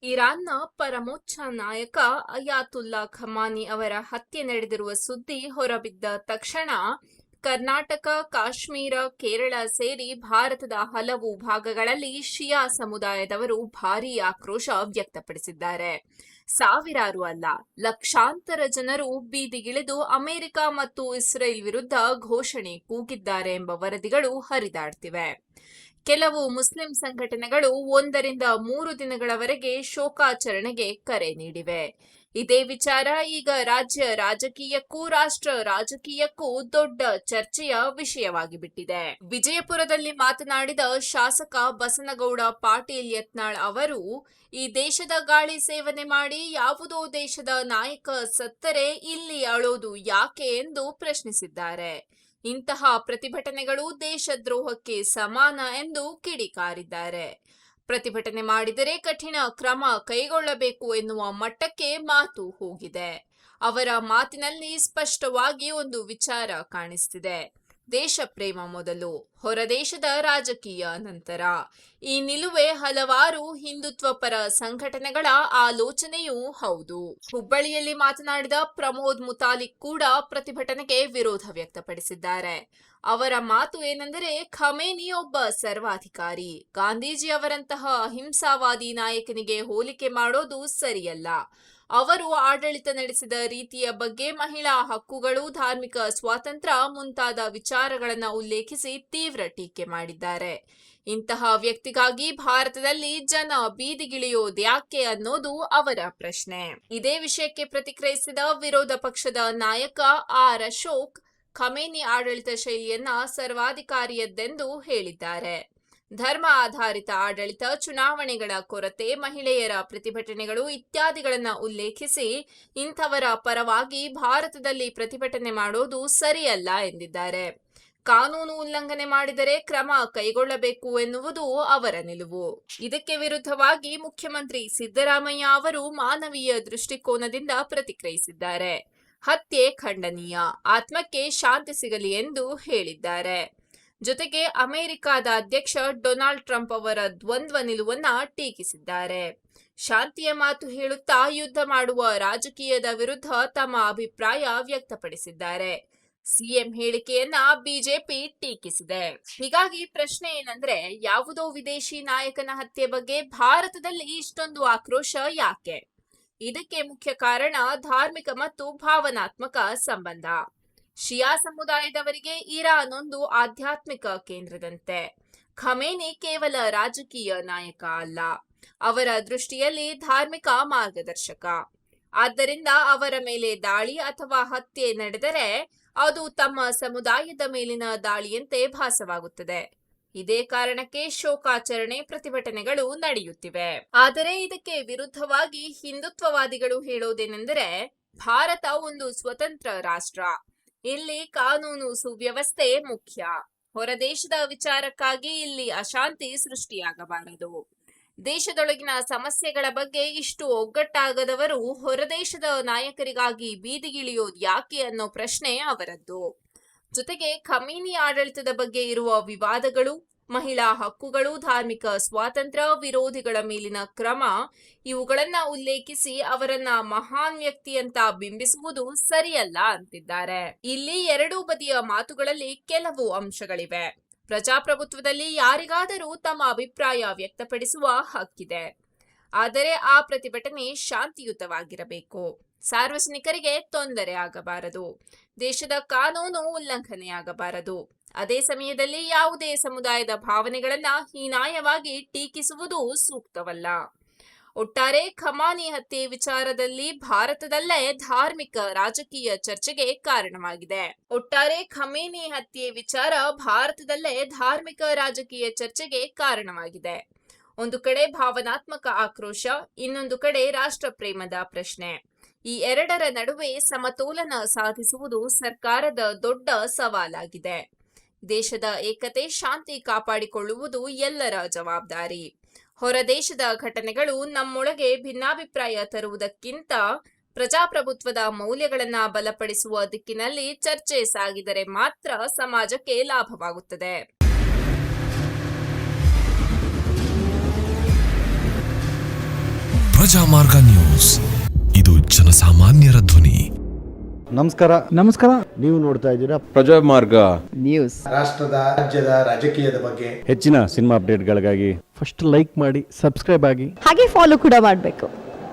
ಇರಾನ್ನ ಪರಮೋಚ್ಚ ನಾಯಕ ಅಯಾತುಲ್ಲಾ ಖಮಾನಿ ಅವರ ಹತ್ಯೆ ನಡೆದಿರುವ ಸುದ್ದಿ ಹೊರಬಿದ್ದ ತಕ್ಷಣ ಕರ್ನಾಟಕ, ಕಾಶ್ಮೀರ, ಕೇರಳ ಸೇರಿ ಭಾರತದ ಹಲವು ಭಾಗಗಳಲ್ಲಿ ಶಿಯಾ ಸಮುದಾಯದವರು ಭಾರೀ ಆಕ್ರೋಶ ವ್ಯಕ್ತಪಡಿಸಿದ್ದಾರೆ. ಸಾವಿರಾರು ಅಲ್ಲ, ಲಕ್ಷಾಂತರ ಜನರು ಬೀದಿಗಿಳಿದು ಅಮೆರಿಕ ಮತ್ತು ಇಸ್ರೇಲ್ ವಿರುದ್ಧ ಘೋಷಣೆ ಕೂಗಿದ್ದಾರೆ ಎಂಬ ವರದಿಗಳು ಹರಿದಾಡ್ತಿವೆ. ಕೆಲವು ಮುಸ್ಲಿಂ ಸಂಘಟನೆಗಳು 1-3 ದಿನಗಳವರೆಗೆ ಶೋಕಾಚರಣೆಗೆ ಕರೆ ನೀಡಿವೆ. ಇದೇ ವಿಚಾರ ಈಗ ರಾಜ್ಯ ರಾಜಕೀಯಕ್ಕೂ ರಾಷ್ಟ್ರ ರಾಜಕೀಯಕ್ಕೂ ದೊಡ್ಡ ಚರ್ಚೆಯ ವಿಷಯವಾಗಿ ಬಿಟ್ಟಿದೆ. ವಿಜಯಪುರದಲ್ಲಿ ಮಾತನಾಡಿದ ಶಾಸಕ ಬಸನಗೌಡ ಪಾಟೀಲ್ ಯತ್ನಾಳ್ ಅವರು, ಈ ದೇಶದ ಗಾಳಿ ಸೇವನೆ ಮಾಡಿ ಯಾವುದೋ ದೇಶದ ನಾಯಕ ಸತ್ತರೆ ಇಲ್ಲಿ ಅಳೋದು ಯಾಕೆ ಎಂದು ಪ್ರಶ್ನಿಸಿದ್ದಾರೆ. ಇಂತಹ ಪ್ರತಿಭಟನೆಗಳು ದೇಶದ್ರೋಹಕ್ಕೆ ಸಮಾನ ಎಂದು ಕಿಡಿಕಾರಿದ್ದಾರೆ. ಪ್ರತಿಭಟನೆ ಮಾಡಿದರೆ ಕಠಿಣ ಕ್ರಮ ಕೈಗೊಳ್ಳಬೇಕು ಎನ್ನುವ ಮಟ್ಟಕ್ಕೆ ಮಾತು ಹೋಗಿದೆ. ಅವರ ಮಾತಿನಲ್ಲಿ ಸ್ಪಷ್ಟವಾಗಿ ಒಂದು ವಿಚಾರ ಕಾಣಿಸ್ತಿದೆ: ದೇಶ ಪ್ರೇಮ ಮೊದಲು, ಹೊರದೇಶದ ರಾಜಕೀಯ ನಂತರ. ಈ ನಿಲುವೆ ಹಲವಾರು ಹಿಂದುತ್ವ ಪರ ಸಂಘಟನೆಗಳ ಆಲೋಚನೆಯೂ ಹೌದು. ಹುಬ್ಬಳ್ಳಿಯಲ್ಲಿ ಮಾತನಾಡಿದ ಪ್ರಮೋದ್ ಮುತಾಲಿಕ್ ಕೂಡ ಪ್ರತಿಭಟನೆಗೆ ವಿರೋಧ ವ್ಯಕ್ತಪಡಿಸಿದ್ದಾರೆ. ಅವರ ಮಾತು ಏನೆಂದರೆ, ಖಮೇನಿ ಒಬ್ಬ ಸರ್ವಾಧಿಕಾರಿ. ಗಾಂಧೀಜಿ ಅವರಂತಹ ಅಹಿಂಸಾವಾದಿ ನಾಯಕನಿಗೆ ಹೋಲಿಕೆ ಮಾಡೋದು ಸರಿಯಲ್ಲ. ಅವರು ಆಡಳಿತ ನಡೆಸಿದ ರೀತಿಯ ಬಗ್ಗೆ ಮಹಿಳಾ ಹಕ್ಕುಗಳು, ಧಾರ್ಮಿಕ ಸ್ವಾತಂತ್ರ್ಯ ಮುಂತಾದ ವಿಚಾರಗಳನ್ನು ಉಲ್ಲೇಖಿಸಿ ತೀವ್ರ ಟೀಕೆ ಮಾಡಿದ್ದಾರೆ. ಇಂತಹ ವ್ಯಕ್ತಿಗಾಗಿ ಭಾರತದಲ್ಲಿ ಜನ ಬೀದಿಗಿಳಿಯೋದ್ಯಾಕೆ ಅನ್ನೋದು ಅವರ ಪ್ರಶ್ನೆ. ಇದೇ ವಿಷಯಕ್ಕೆ ಪ್ರತಿಕ್ರಿಯಿಸಿದ ವಿರೋಧ ಪಕ್ಷದ ನಾಯಕ ಆರ್ ಅಶೋಕ್, ಖಮೇನಿ ಆಡಳಿತ ಶೈಲಿಯನ್ನ ಸರ್ವಾಧಿಕಾರಿಯದ್ದೆಂದು ಹೇಳಿದ್ದಾರೆ. ಧರ್ಮ ಆಧಾರಿತ ಆಡಳಿತ, ಚುನಾವಣೆಗಳ ಕೊರತೆ, ಮಹಿಳೆಯರ ಪ್ರತಿಭಟನೆಗಳು ಇತ್ಯಾದಿಗಳನ್ನು ಉಲ್ಲೇಖಿಸಿ ಇಂಥವರ ಪರವಾಗಿ ಭಾರತದಲ್ಲಿ ಪ್ರತಿಭಟನೆ ಮಾಡೋದು ಸರಿಯಲ್ಲ ಎಂದಿದ್ದಾರೆ. ಕಾನೂನು ಉಲ್ಲಂಘನೆ ಮಾಡಿದರೆ ಕ್ರಮ ಕೈಗೊಳ್ಳಬೇಕು ಎನ್ನುವುದು ಅವರ ನಿಲುವು. ಇದಕ್ಕೆ ವಿರುದ್ಧವಾಗಿ ಮುಖ್ಯಮಂತ್ರಿ ಸಿದ್ದರಾಮಯ್ಯ ಅವರು ಮಾನವೀಯ ದೃಷ್ಟಿಕೋನದಿಂದ ಪ್ರತಿಕ್ರಿಯಿಸಿದ್ದಾರೆ. ಹತ್ಯೆ ಖಂಡನೀಯ, ಆತ್ಮಕ್ಕೆ ಶಾಂತಿ ಸಿಗಲಿ ಎಂದು ಹೇಳಿದ್ದಾರೆ. ಜೊತೆಗೆ ಅಮೆರಿಕದ ಅಧ್ಯಕ್ಷ ಡೊನಾಲ್ಡ್ ಟ್ರಂಪ್ ಅವರ ದ್ವಂದ್ವ ನಿಲುವನ್ನ ಟೀಕಿಸಿದ್ದಾರೆ. ಶಾಂತಿಯ ಮಾತು ಹೇಳುತ್ತಾ ಯುದ್ಧ ಮಾಡುವ ರಾಜಕೀಯದ ವಿರುದ್ಧ ತಮ್ಮ ಅಭಿಪ್ರಾಯ ವ್ಯಕ್ತಪಡಿಸಿದ್ದಾರೆ. ಸಿಎಂ ಹೇಳಿಕೆಯನ್ನ ಬಿಜೆಪಿ ಟೀಕಿಸಿದೆ. ಹೀಗಾಗಿ ಪ್ರಶ್ನೆ ಏನಂದ್ರೆ, ಯಾವುದೋ ವಿದೇಶಿ ನಾಯಕನ ಹತ್ಯೆ ಬಗ್ಗೆ ಭಾರತದಲ್ಲಿ ಇಷ್ಟೊಂದು ಆಕ್ರೋಶ ಯಾಕೆ? ಇದಕ್ಕೆ ಮುಖ್ಯ ಕಾರಣ ಧಾರ್ಮಿಕ ಮತ್ತು ಭಾವನಾತ್ಮಕ ಸಂಬಂಧ. ಶಿಯಾ ಸಮುದಾಯದವರಿಗೆ ಇರಾನ್ ಒಂದು ಆಧ್ಯಾತ್ಮಿಕ ಕೇಂದ್ರದಂತೆ. ಖಮೇನಿ ಕೇವಲ ರಾಜಕೀಯ ನಾಯಕ ಅಲ್ಲ, ಅವರ ದೃಷ್ಟಿಯಲ್ಲಿ ಧಾರ್ಮಿಕ ಮಾರ್ಗದರ್ಶಕ. ಆದ್ದರಿಂದ ಅವರ ಮೇಲೆ ದಾಳಿ ಅಥವಾ ಹತ್ಯೆ ನಡೆದರೆ ಅದು ತಮ್ಮ ಸಮುದಾಯದ ಮೇಲಿನ ದಾಳಿಯಂತೆ ಭಾಸವಾಗುತ್ತದೆ. ಇದೇ ಕಾರಣಕ್ಕೆ ಶೋಕಾಚರಣೆ, ಪ್ರತಿಭಟನೆಗಳು ನಡೆಯುತ್ತಿವೆ. ಆದರೆ ಇದಕ್ಕೆ ವಿರುದ್ಧವಾಗಿ ಹಿಂದುತ್ವವಾದಿಗಳು ಹೇಳೋದೇನೆಂದರೆ, ಭಾರತ ಒಂದು ಸ್ವತಂತ್ರ ರಾಷ್ಟ್ರ. ಇಲ್ಲಿ ಕಾನೂನು ಸುವ್ಯವಸ್ಥೆ ಮುಖ್ಯ. ಹೊರದೇಶದ ವಿಚಾರಕ್ಕಾಗಿ ಇಲ್ಲಿ ಅಶಾಂತಿ ಸೃಷ್ಟಿಯಾಗಬಾರದು. ದೇಶದೊಳಗಿನ ಸಮಸ್ಯೆಗಳ ಬಗ್ಗೆ ಇಷ್ಟು ಒಗ್ಗಟ್ಟಾಗದವರು ಹೊರದೇಶದ ನಾಯಕರಿಗಾಗಿ ಬೀದಿಗಿಳಿಯೋದು ಯಾಕೆ ಅನ್ನೋ ಪ್ರಶ್ನೆ ಅವರದ್ದು. ಜೊತೆಗೆ ಖಮೇನಿ ಆಡಳಿತದ ಬಗ್ಗೆ ಇರುವ ವಿವಾದಗಳು, ಮಹಿಳಾ ಹಕ್ಕುಗಳು, ಧಾರ್ಮಿಕ ಸ್ವಾತಂತ್ರ್ಯ, ವಿರೋಧಿಗಳ ಮೇಲಿನ ಕ್ರಮ ಇವುಗಳನ್ನ ಉಲ್ಲೇಖಿಸಿ ಅವರನ್ನ ಮಹಾನ್ ವ್ಯಕ್ತಿ ಅಂತ ಬಿಂಬಿಸುವುದು ಸರಿಯಲ್ಲ ಅಂತಿದ್ದಾರೆ. ಇಲ್ಲಿ ಎರಡೂ ಬದಿಯ ಮಾತುಗಳಲ್ಲಿ ಕೆಲವು ಅಂಶಗಳಿವೆ. ಪ್ರಜಾಪ್ರಭುತ್ವದಲ್ಲಿ ಯಾರಿಗಾದರೂ ತಮ್ಮ ಅಭಿಪ್ರಾಯ ವ್ಯಕ್ತಪಡಿಸುವ ಹಕ್ಕಿದೆ. ಆದರೆ ಆ ಪ್ರತಿಭಟನೆ ಶಾಂತಿಯುತವಾಗಿರಬೇಕು. ಸಾರ್ವಜನಿಕರಿಗೆ ತೊಂದರೆ ಆಗಬಾರದು. ದೇಶದ ಕಾನೂನು ಉಲ್ಲಂಘನೆಯಾಗಬಾರದು. ಅದೇ ಸಮಯದಲ್ಲಿ ಯಾವುದೇ ಸಮುದಾಯದ ಭಾವನೆಗಳನ್ನ ಹೀನಾಯವಾಗಿ ಟೀಕಿಸುವುದು ಸೂಕ್ತವಲ್ಲ. ಒಟ್ಟಾರೆ ಖಮಾನಿ ಹತ್ಯೆ ವಿಚಾರದಲ್ಲಿ ಭಾರತದಲ್ಲೇ ಧಾರ್ಮಿಕ ರಾಜಕೀಯ ಚರ್ಚೆಗೆ ಕಾರಣವಾಗಿದೆ. ಒಟ್ಟಾರೆ ಖಮೇನಿ ಹತ್ಯೆ ವಿಚಾರ ಭಾರತದಲ್ಲೇ ಧಾರ್ಮಿಕ ರಾಜಕೀಯ ಚರ್ಚೆಗೆ ಕಾರಣವಾಗಿದೆ. ಒಂದು ಕಡೆ ಭಾವನಾತ್ಮಕ ಆಕ್ರೋಶ, ಇನ್ನೊಂದು ಕಡೆ ರಾಷ್ಟ್ರ ಪ್ರೇಮದ ಪ್ರಶ್ನೆ. ಈ ಎರಡರ ನಡುವೆ ಸಮತೋಲನ ಸಾಧಿಸುವುದು ಸರ್ಕಾರದ ದೊಡ್ಡ ಸವಾಲಾಗಿದೆ. ದೇಶದ ಏಕತೆ, ಶಾಂತಿ ಕಾಪಾಡಿಕೊಳ್ಳುವುದು ಎಲ್ಲರ ಜವಾಬ್ದಾರಿ. ಹೊರದೇಶದ ಘಟನೆಗಳು ನಮ್ಮೊಳಗೆ ಭಿನ್ನಾಭಿಪ್ರಾಯ ತರುವುದಕ್ಕಿಂತ ಪ್ರಜಾಪ್ರಭುತ್ವದ ಮೌಲ್ಯಗಳನ್ನ ಬಲಪಡಿಸುವ ದಿಕ್ಕಿನಲ್ಲಿ ಚರ್ಚೆ ಸಾಗಿದರೆ ಮಾತ್ರ ಸಮಾಜಕ್ಕೆ ಲಾಭವಾಗುತ್ತದೆ. ಪ್ರಜಾಮಾರ್ಗ ನ್ಯೂಸ್, ಇದು ಜನಸಾಮಾನ್ಯರ ಧ್ವನಿ. ನಮಸ್ಕಾರ. ನೀವು ನೋಡ್ತಾ ಇದ್ದೀರಾ ಪ್ರಜಾಮಾರ್ಗ ನ್ಯೂಸ್. ರಾಷ್ಟ್ರದ ರಾಜ್ಯದ ರಾಜಕೀಯದ ಬಗ್ಗೆ ಹೆಚ್ಚಿನ ಸಿನಿಮಾ ಅಪ್ಡೇಟ್ಗಳಿಗಾಗಿ ಫಸ್ಟ್ ಲೈಕ್ ಮಾಡಿ, ಸಬ್ಸ್ಕ್ರೈಬ್ ಆಗಿ, ಹಾಗೆ ಫಾಲೋ ಕೂಡ ಮಾಡಬೇಕು.